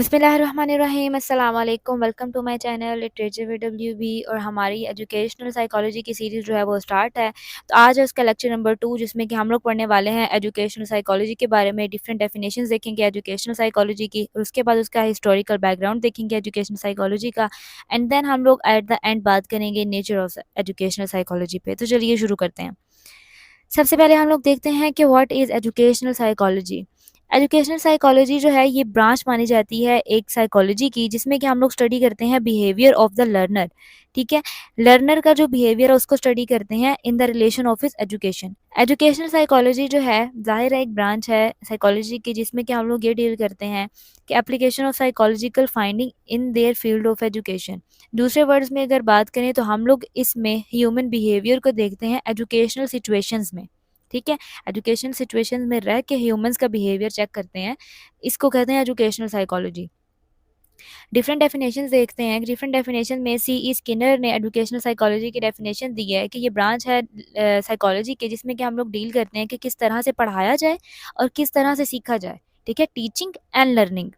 बिस्मिल्लाहिर्रहमानिर्रहीम अस्सलाम वालेकुम। Welcome to my channel literature with WB. और हमारी एजुकेशनल साइकोलॉजी की सीरीज़ जो है वो स्टार्ट है। तो आज है उसका लेक्चर नंबर 2, जिसमें कि हम लोग पढ़ने वाले हैं एजुकेशनल साइकोलॉजी के बारे में। डिफरेंट डेफिनेशंस देखेंगे एजुकेशनल साइकोलॉजी की, और उसके बाद उसका हिस्टोरिकल बैकग्राउंड देखेंगे एजुकेशनल साइकोलॉजी का। एंड देन हम लोग एट द एंड बात करेंगे नेचर ऑफ एजुकेशनल साइकोलॉजी पे। तो चलिए शुरू करते हैं। सबसे पहले हम लोग देखते हैं कि what is educational psychology. Educational psychology जो है ये ब्रांच मानी जाती है एक साइकोलॉजी की, जिसमें कि हम लोग स्टडी करते हैं बिहेवियर ऑफ द लर्नर। ठीक है, लर्नर का जो बिहेवियर है उसको स्टडी करते हैं in the relation of his education. Educational psychology जो है ज़ाहिर है एक ब्रांच है साइकोलॉजी की, जिसमें कि हम लोग ये डील करते हैं कि application of psychological finding in their field of education. दूसरे वर्ड्स में अगर बात करें तो हम लोग इसमें ह्यूमन बिहेवियर को देखते हैं एजुकेशनल सिचुएशंस में। ठीक है, एजुकेशन सिचुएशंस में रह के ह्यूमंस का बिहेवियर चेक करते हैं, इसको कहते हैं एजुकेशनल साइकोलॉजी। डिफरेंट डेफिनेशंस देखते हैं। डिफरेंट डेफिनेशन में सी ई स्किनर ने एजुकेशनल साइकोलॉजी की डेफिनेशन दी है कि ये ब्रांच है साइकोलॉजी के, जिसमें कि हम लोग डील करते हैं कि किस तरह से पढ़ाया जाए और किस तरह से सीखा जाए। ठीक है, टीचिंग एंड लर्निंग।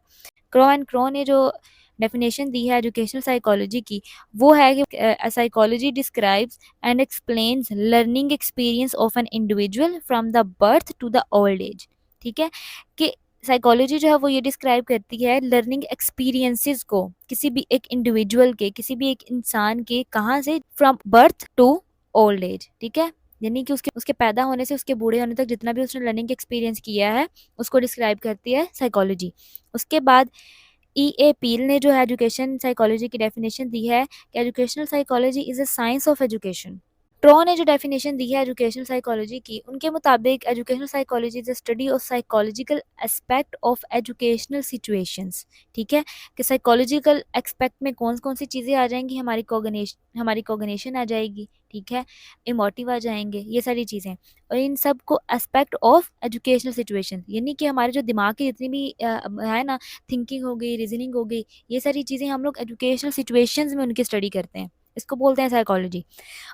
क्रो ने जो डेफिनेशन दी है एजुकेशनल साइकोलॉजी की, वो है कि psychology describes and explains learning experience of an individual from the birth to the old age. ठीक है, कि साइकोलॉजी जो है वो ये डिस्क्राइब करती है लर्निंग एक्सपीरियंसेस को किसी भी एक इंडिविजुअल के, किसी भी एक इंसान के, कहाँ से, from birth to old age. ठीक है, यानी कि उसके उसके पैदा होने से उसके बूढ़े होने तक जितना भी उसने लर्निंग एक्सपीरियंस किया है उसको डिस्क्राइब करती है साइकोलॉजी। उसके बाद ई ए पील ने जो है एजुकेशन साइकोलॉजी की डेफिनेशन दी है कि educational psychology is a science of education. Trow ने जो डेफिनेशन दी है एजुकेशनल साइकोलॉजी की, उनके मुताबिक educational psychology is the study of psychological aspect of educational situations. ठीक है, कि साइकोलॉजिकल एस्पेक्ट में कौन कौन सी चीज़ें आ जाएंगी, हमारी कोगनेशन आ जाएगी। ठीक है, इमोटिव आ जाएंगे, ये सारी चीज़ें, और इन सब को एस्पेक्ट ऑफ एजुकेशनल सिचुएशन, यानी कि हमारे जो दिमाग की जितनी भी है ना, थिंकिंग हो गई, रीजनिंग हो गई, ये सारी चीज़ें हम लोग एजुकेशनल सिचुएशंस में उनकी स्टडी करते हैं, इसको बोलते हैं साइकोलॉजी।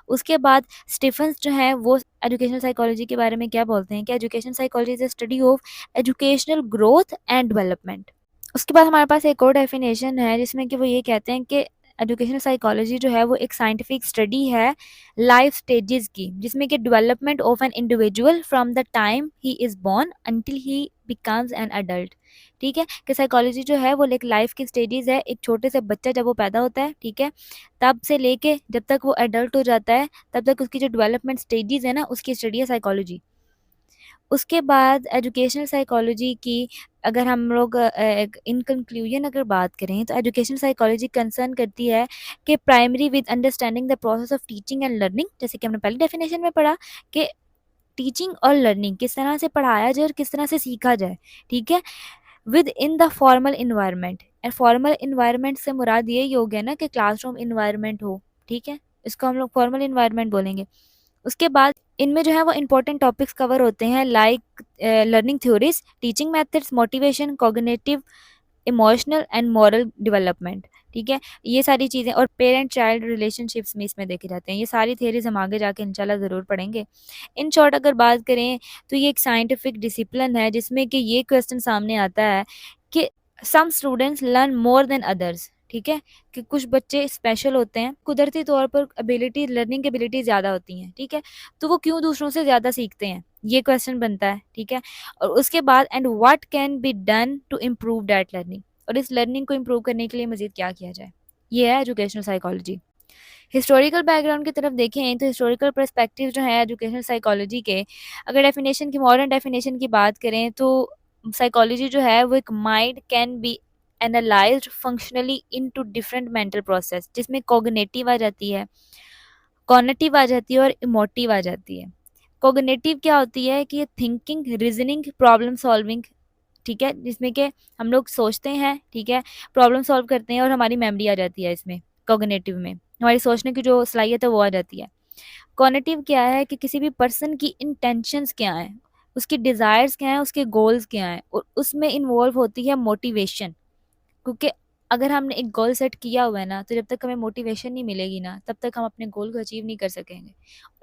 उसके बाद स्टीफन्स जो है वो एजुकेशनल साइकोलॉजी के बारे में क्या बोलते हैं कि education psychology is a study of educational growth and development. उसके बाद हमारे पास एक और डेफिनेशन है जिसमें कि वो ये कहते हैं कि एजुकेशनल साइकोलॉजी जो है वो एक साइंटिफिक स्टडी है लाइफ स्टेजेस की, जिसमें कि development of an individual from the time he is born until he becomes an adult. ठीक है, कि साइकोलॉजी जो है वो एक लाइफ की स्टेजेस है, एक छोटे से बच्चा जब वो पैदा होता है, ठीक है, तब से लेके जब तक वो एडल्ट हो जाता है तब तक उसकी जो डेवलपमेंट स्टेजेस है ना, उसकी स्टडी है साइकोलॉजी। उसके बाद एजुकेशनल साइकोलॉजी की अगर हम लोग इन कंक्लूजन अगर बात करें तो एजुकेशनल साइकोलॉजी कंसर्न करती है कि primary with understanding the process of teaching and learning, जैसे कि हमने पहले डेफिनेशन में पढ़ा कि टीचिंग और लर्निंग किस तरह से पढ़ाया जाए और किस तरह से सीखा जाए। ठीक है, with in the formal environment. And formal environment से मुराद यही हो गया ना कि क्लासरूम इन्वायरमेंट हो। ठीक है, इसको हम लोग फॉर्मल इन्वायरमेंट बोलेंगे। उसके बाद इनमें जो है वो इंपॉर्टेंट टॉपिक्स कवर होते हैं like learning theories, teaching methods, motivation, cognitive, emotional and moral development. ठीक है, ये सारी चीज़ें, और पेरेंट चाइल्ड रिलेशनशिप्स में इसमें देखे जाते हैं। ये सारी थियरीज हम आगे जाके इंशाल्लाह ज़रूर पढ़ेंगे। इन शॉर्ट अगर बात करें तो ये एक साइंटिफिक डिसिप्लिन है जिसमें कि ये क्वेश्चन सामने आता है कि some students learn more than others. ठीक है, कि कुछ बच्चे स्पेशल होते हैं, कुदरती तौर पर एबिलिटी, लर्निंग एबिलिटी ज़्यादा होती हैं। ठीक है, तो वो क्यों दूसरों से ज़्यादा सीखते हैं, ये क्वेश्चन बनता है। ठीक है, और उसके बाद and what can be done to improve that learning, और इस लर्निंग को इम्प्रूव करने के लिए मज़ीद क्या किया जाए, ये है एजुकेशनल साइकोलॉजी। हिस्टोरिकल बैकग्राउंड की तरफ देखें तो हिस्टोरिकल पर्सपेक्टिव जो है एजुकेशनल साइकोलॉजी के, अगर डेफिनेशन की, मॉडर्न डेफिनेशन की बात करें तो साइकोलॉजी जो है वो एक mind can be analysed functionally into different mental process, जिसमें कॉग्निटिव आ जाती है, कॉग्निटिव आ जाती है और इमोटिव आ जाती है। कॉग्निटिव क्या होती है कि थिंकिंग, रीजनिंग, प्रॉब्लम सॉल्विंग। ठीक है, जिसमें कि हम लोग सोचते हैं, ठीक है, प्रॉब्लम सॉल्व करते हैं और हमारी मेमोरी आ जाती है इसमें, कॉग्निटिव में हमारी सोचने की जो सलाहियत है वो आ जाती है। कॉग्निटिव क्या है कि किसी भी पर्सन की इंटेंशंस क्या हैं, उसकी डिज़ायर्स क्या हैं, उसके गोल्स क्या हैं, और उसमें इन्वॉल्व होती है मोटिवेशन। क्योंकि अगर हमने एक गोल सेट किया हुआ है ना, तो जब तक हमें मोटिवेशन नहीं मिलेगी ना, तब तक हम अपने गोल को अचीव नहीं कर सकेंगे।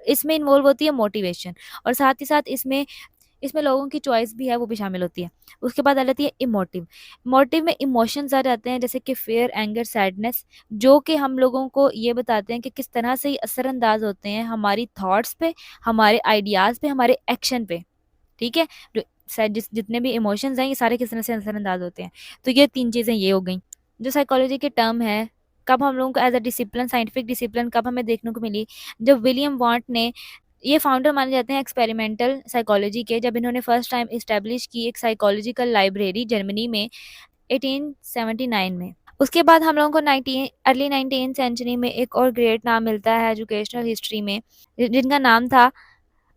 इसमें इन्वॉल्व होती है मोटिवेशन, और साथ ही साथ इसमें इसमें लोगों की चॉइस भी है, वो भी शामिल होती है। उसके बाद आ जाती है इमोटिव। इमोटिव में इमोशंस आ जाते हैं, जैसे कि फेयर, एंगर, सैडनेस, जो कि हम लोगों को ये बताते हैं कि किस तरह से ये असरअंदाज होते हैं हमारी थॉट्स पे, हमारे आइडियाज़ पे, हमारे एक्शन पे। ठीक है, जो जितने भी इमोशंस हैं ये सारे किस तरह से असरअंदाज होते हैं। तो ये 3 चीज़ें ये हो गई। जो साइकोलॉजी के टर्म है, कब हम लोगों को as a discipline, scientific discipline कब हमें देखने को मिली, जब विलियम वॉन्ट ने, ये फाउंडर माने जाते हैं एक्सपेरिमेंटल साइकोलॉजी के, जब इन्होंने फर्स्ट टाइम एस्टेब्लिश की एक साइकोलॉजिकल लाइब्रेरी जर्मनी में 1879 में। उसके बाद हम लोगों को 19 अर्ली 19th सेंचुरी में एक और ग्रेट नाम मिलता है एजुकेशनल हिस्ट्री में, जिनका नाम था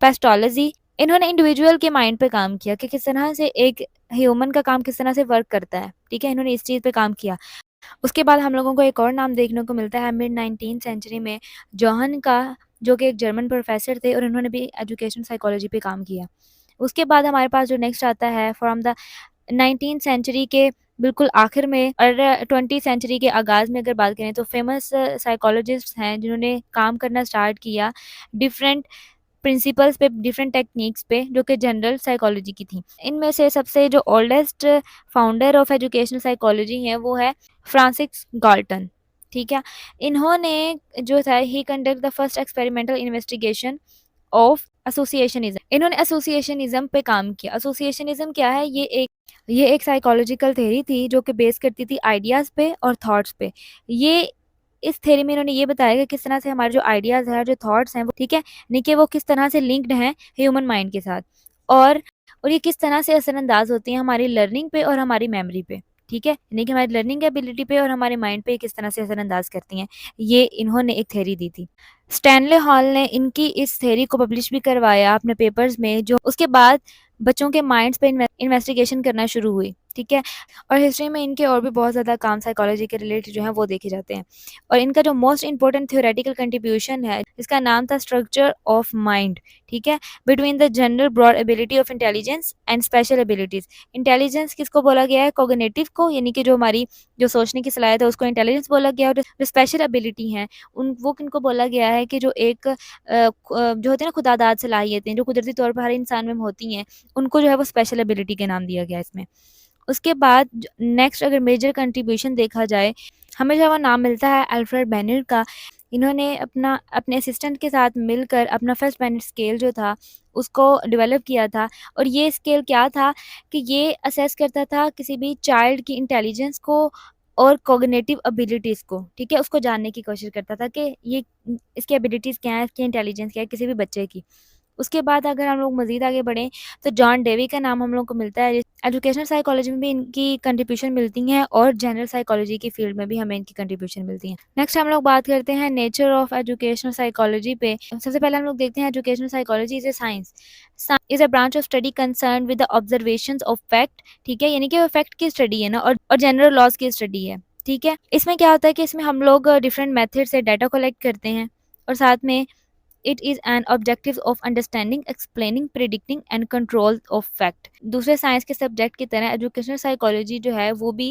पेस्टोलॉजी। इन्होंने इंडिविजुअल के माइंड पे काम किया कि किस तरह से एक ह्यूमन का काम किस तरह से वर्क करता है। ठीक है, इन्होंने इस चीज़ पे काम किया। उसके बाद हम लोगों को एक और नाम देखने को मिलता है मिड 19th सेंचुरी में जॉहन का, जो कि एक जर्मन प्रोफेसर थे और इन्होंने भी एजुकेशन साइकोलॉजी पे काम किया। उसके बाद हमारे पास जो नेक्स्ट आता है फ्रॉम द 19th सेंचुरी के बिल्कुल आखिर में और 20th सेंचुरी के आगाज़ में अगर बात करें तो फेमस साइकोलॉजिस्ट हैं जिन्होंने काम करना स्टार्ट किया डिफरेंट प्रिंसिपल्स पे, डिफरेंट टेक्निक्स पे, जो कि जनरल साइकोलॉजी की थी। इनमें से सबसे जो oldest founder of educational psychology है वो है फ्रांसिस गाल्टन। ठीक है, इन्होंने जो था ही conduct the first experimental investigation of associationism. इन्होंने एसोसिएशनिज्म पे काम किया। एसोसिएशनिज्म क्या है? ये एक साइकोलॉजिकल थ्योरी थी जो कि बेस करती थी आइडियाज़ पे और थॉट्स पे। ये इस थ्योरी में इन्होंने ये बताया कि किस तरह से हमारे जो आइडियाज़ हैं, जो थॉट्स हैं वो, ठीक है, यानी कि वो किस तरह से लिंक्ड हैं ह्यूमन माइंड के साथ, और ये किस तरह से असरअंदाज होती हैं हमारी लर्निंग पे और हमारी मेमोरी पे। ठीक है, यानी कि हमारी लर्निंग एबिलिटी पे और हमारे माइंड पे किस तरह से असरअंदाज करती हैं। ये इन्होंने एक थ्योरी दी थी। स्टैनले हॉल ने इनकी इस थ्योरी को पब्लिश भी करवाया अपने पेपर्स में, जो उसके बाद बच्चों के माइंड्स पे इन्वेस्टिगेशन करना शुरू हुई। ठीक है, और हिस्ट्री में इनके और भी बहुत ज़्यादा काम साइकोलॉजी के रिलेटेड जो हैं वो देखे जाते हैं। और इनका जो मोस्ट इम्पोर्टेंट थ्योरेटिकल कंट्रीब्यूशन है, इसका नाम था स्ट्रक्चर ऑफ माइंड। ठीक है, between the general broad ability of intelligence and special abilities. Intelligence किसको बोला गया है? कॉग्निटिव को, यानी कि जो हमारी जो सोचने की सलाहियत है उसको इंटेलिजेंस बोला गया है। और जो स्पेशल एबिलिटी हैं उन वो किनको बोला गया है कि जो एक जो होती है ना खुदादाद सलाहियतें जो कुदरती तौर पर हर इंसान में होती हैं, उनको जो है वो स्पेशल एबिलिटी के नाम दिया गया है इसमें। उसके बाद नेक्स्ट अगर मेजर कंट्रीब्यूशन देखा जाए, हमें जो है वो नाम मिलता है अल्फ्रेड बेनेट का। इन्होंने अपने असिस्टेंट के साथ मिलकर अपना फर्स्ट बेनेट स्केल जो था उसको डेवलप किया था। और ये स्केल क्या था कि ये असेस करता था किसी भी चाइल्ड की इंटेलिजेंस को और कॉग्निटिव एबिलिटीज़ को, ठीक है, उसको जानने की कोशिश करता था कि ये इसकी एबिलिटीज़ क्या है, इसकी इंटेलिजेंस क्या है किसी भी बच्चे की। उसके बाद अगर हम लोग मज़ीद आगे बढ़ें तो जॉन डेवी का नाम हम लोग को मिलता है। एजुकेशनल साइकोलॉजी में भी इनकी कंट्रीब्यूशन मिलती हैं और जनरल साइकोलॉजी की फील्ड में भी हमें इनकी कंट्रीब्यूशन मिलती हैं। नेक्स्ट हम लोग बात करते हैं नेचर ऑफ एजुकेशनल साइकोलॉजी पे। सबसे पहले हम लोग देखते हैं educational psychology is A science is a branch of study concern with the observations of fact. ठीक है, यानी कि वो फैक्ट की स्टडी है ना, और जनरल लॉज की स्टडी है। ठीक है, इसमें क्या होता है कि इसमें हम लोग डिफरेंट मेथड से डाटा कलेक्ट करते हैं, और साथ में it is an objective of understanding, explaining, predicting and control of fact. दूसरे साइंस के सब्जेक्ट की तरह एजुकेशनल साइकोलॉजी जो है वो भी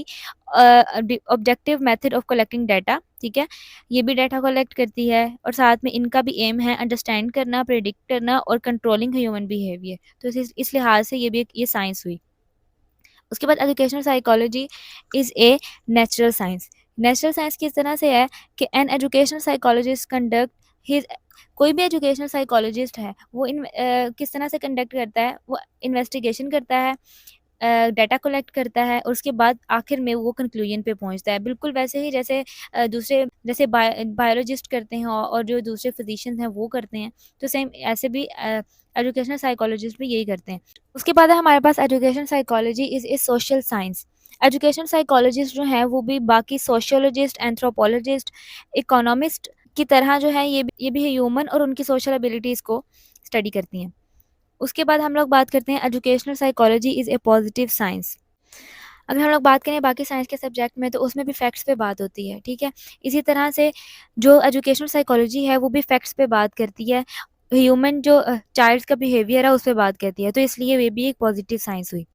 objective method of collecting data, ठीक है, ये भी डाटा कलेक्ट करती है, और साथ में इनका भी एम है अंडरस्टैंड करना, प्रिडिक्ट करना और कंट्रोलिंग ह्यूमन बिहेवियर। तो इस लिहाज से ये भी ये साइंस हुई। उसके बाद educational psychology is a natural science. Natural science किस तरह से है कि an educational psychologist conduct his, कोई भी एजुकेशनल साइकोलॉजिस्ट है वो किस तरह से कंडक्ट करता है, वो इन्वेस्टिगेशन करता है, डाटा कलेक्ट करता है, और उसके बाद आखिर में वो कंक्लूजन पे पहुंचता है। बिल्कुल वैसे ही जैसे दूसरे जैसे बायोलॉजिस्ट करते हैं और जो दूसरे फिजिशियंस हैं वो करते हैं, तो सेम ऐसे भी एजुकेशनल साइकोलॉजिस्ट भी यही करते हैं। उसके बाद है हमारे पास education psychology is a social science. Education psychologist जो हैं वो भी बाकी सोशियोलॉजिस्ट, एंथ्रोपोलॉजिस्ट, इकोनॉमिस्ट की तरह जो है ये भी ह्यूमन और उनकी सोशल एबिलिटीज़ को स्टडी करती हैं। उसके बाद हम लोग बात करते हैं educational psychology is A positive science. अगर हम लोग बात करें बाकी साइंस के सब्जेक्ट में तो उसमें भी फैक्ट्स पे बात होती है। ठीक है, इसी तरह से जो एजुकेशनल साइकोलॉजी है वो भी फैक्ट्स पे बात करती है, ह्यूमन जो चाइल्ड का बिहेवियर है उस पे बात करती है, तो इसलिए वे भी एक पॉजिटिव साइंस हुई।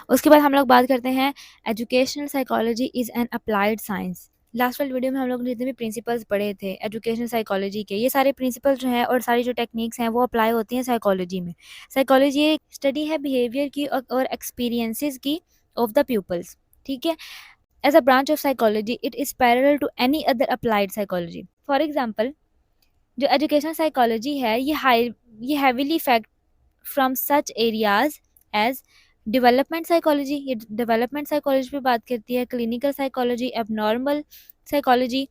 उसके बाद हम लोग बात करते हैं educational psychology is an applied science. Last वाली वीडियो में हम लोग ने जितने भी प्रिंसिपल्स पढ़े थे एजुकेशनल साइकोलॉजी के, ये सारे प्रिंसिपल जो हैं और सारी जो टेक्निक्स हैं वो अप्लाई होती हैं साइकोलॉजी में। साइकोलॉजी एक स्टडी है बिहेवियर की और एक्सपीरियंसेस की ऑफ द पीपल्स, ठीक है। As a branch of psychology it is parallel to any other applied psychology. For example, जो एजुकेशनल साइकोलॉजी है ये heavily effect from such areas as development psychology, ये डेवलपमेंट साइकोलॉजी पे बात करती है, क्लिनिकल साइकोलॉजी, एबनॉर्मल साइकोलॉजी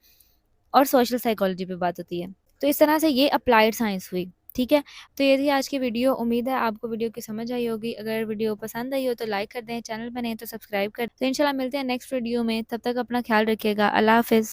और social psychology पे बात होती है। तो इस तरह से ये अप्लाइड साइंस हुई, ठीक है। तो ये थी आज की वीडियो, उम्मीद है आपको वीडियो की समझ आई होगी। अगर वीडियो पसंद आई हो तो लाइक कर दें, चैनल पर नहीं तो सब्सक्राइब कर दें। तो इंशाल्लाह मिलते हैं नेक्स्ट वीडियो में, तब तक अपना ख्याल रखिएगा। अल्लाह हाफिज़।